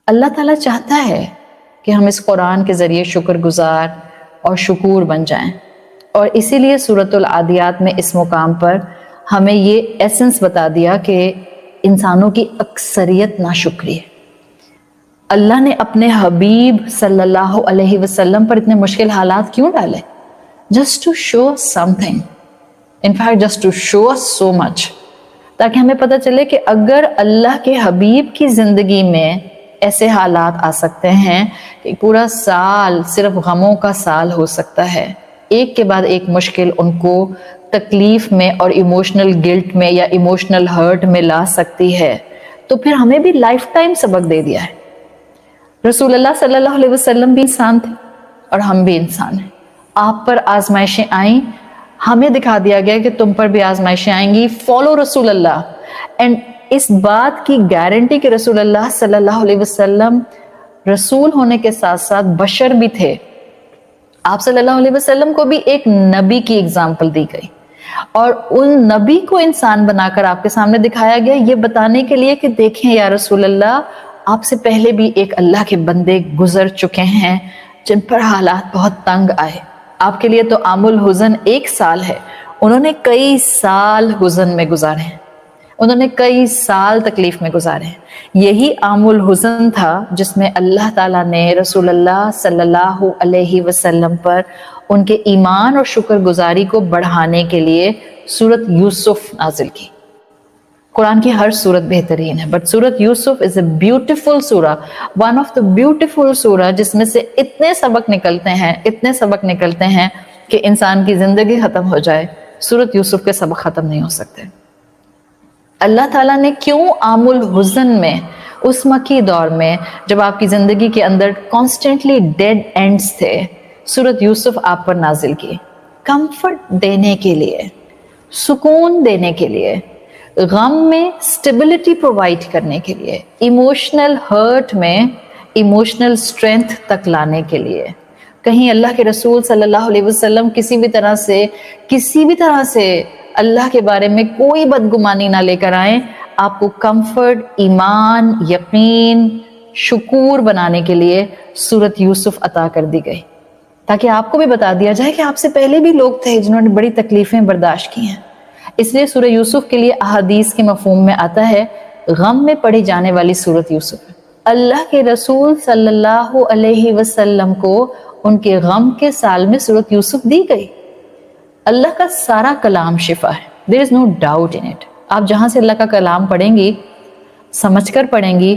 اللہ تعالیٰ چاہتا ہے کہ ہم اس قرآن کے ذریعے شکر گزار اور شکور بن جائیں، اور اسی لیے سورۃ العادیات میں اس مقام پر ہمیں یہ ایسنس بتا دیا کہ انسانوں کی اکثریت ناشکری ہے۔ اللہ نے اپنے حبیب صلی اللہ علیہ وسلم پر اتنے مشکل حالات کیوں ڈالے؟ Just to show something, in fact just to show so much, تاکہ ہمیں پتہ چلے کہ اگر اللہ کے حبیب کی زندگی میں ایسے حالات آ سکتے ہیں کہ پورا سال صرف غموں کا سال ہو سکتا ہے، ایک کے بعد ایک مشکل ان کو تکلیف میں اور ایموشنل گلٹ میں یا ایموشنل ہرٹ میں لا سکتی ہے، تو پھر ہمیں بھی لائف ٹائم سبق دے دیا ہے۔ رسول اللہ صلی اللہ علیہ وسلم بھی انسان تھے اور ہم بھی انسان ہیں۔ آپ پر آزمائشیں آئیں، ہمیں دکھا دیا گیا کہ تم پر بھی آزمائشیں آئیں گی، فالو رسول اللہ۔ اینڈ اس بات کی گارنٹی کہ رسول اللہ صلی اللہ علیہ وسلم رسول ہونے کے ساتھ ساتھ بشر بھی تھے، آپ صلی اللہ علیہ وسلم کو بھی ایک نبی کی اگزامپل دی گئی، اور ان نبی کو انسان بنا کر آپ کے سامنے دکھایا گیا، یہ بتانے کے لیے کہ دیکھیں یا رسول اللہ، آپ سے پہلے بھی ایک اللہ کے بندے گزر چکے ہیں جن پر حالات بہت تنگ آئے۔ آپ کے لیے تو عام الحزن 1 سال ہے، انہوں نے کئی سال حزن میں گزارے ہیں، انہوں نے کئی سال تکلیف میں گزارے ہیں۔ یہی عام الحزن تھا جس میں اللہ تعالیٰ نے رسول اللہ صلی اللہ علیہ وسلم پر ان کے ایمان اور شکر گزاری کو بڑھانے کے لیے سورۃ یوسف نازل کی۔ قرآن کی ہر سورت بہترین ہے، بٹ سورۃ یوسف از اے بیوٹیفل سورہ، ون آف دا بیوٹیفل سورہ، جس میں سے اتنے سبق نکلتے ہیں کہ انسان کی زندگی ختم ہو جائے، سورۃ یوسف کے سبق ختم نہیں ہو سکتے۔ اللہ تعالیٰ نے کیوں عام الحزن میں، اس مکی دور میں جب آپ کی زندگی کے اندر کانسٹنٹلی ڈیڈ اینڈز تھے، سورۃ یوسف آپ پر نازل کی؟ کمفرٹ دینے کے لیے، سکون دینے کے لیے، غم میں سٹیبلٹی پرووائڈ کرنے کے لیے، ایموشنل ہرٹ میں ایموشنل اسٹرینتھ تک لانے کے لیے۔ کہیں اللہ کے رسول صلی اللہ علیہ وسلم کسی بھی طرح سے اللہ کے بارے میں کوئی بدگمانی نہ لے کر آئیں، آپ کو کمفرٹ، ایمان، یقین، شکور بنانے کے لیے سورۃ یوسف عطا کر دی گئی، تاکہ آپ کو بھی بتا دیا جائے کہ آپ سے پہلے بھی لوگ تھے جنہوں نے بڑی تکلیفیں برداشت کی ہیں۔ اس لیے سورہ یوسف کے لیے احادیث کے مفہوم میں آتا ہے غم میں پڑھی جانے والی سورۃ یوسف۔ اللہ کے رسول صلی اللہ علیہ وسلم کو ان کے غم کے سال میں سورۃ یوسف دی گئی۔ اللہ کا سارا کلام شفا ہے، there is no doubt in it۔ آپ جہاں سے اللہ کا کلام پڑھیں گی، سمجھ کر پڑھیں گی،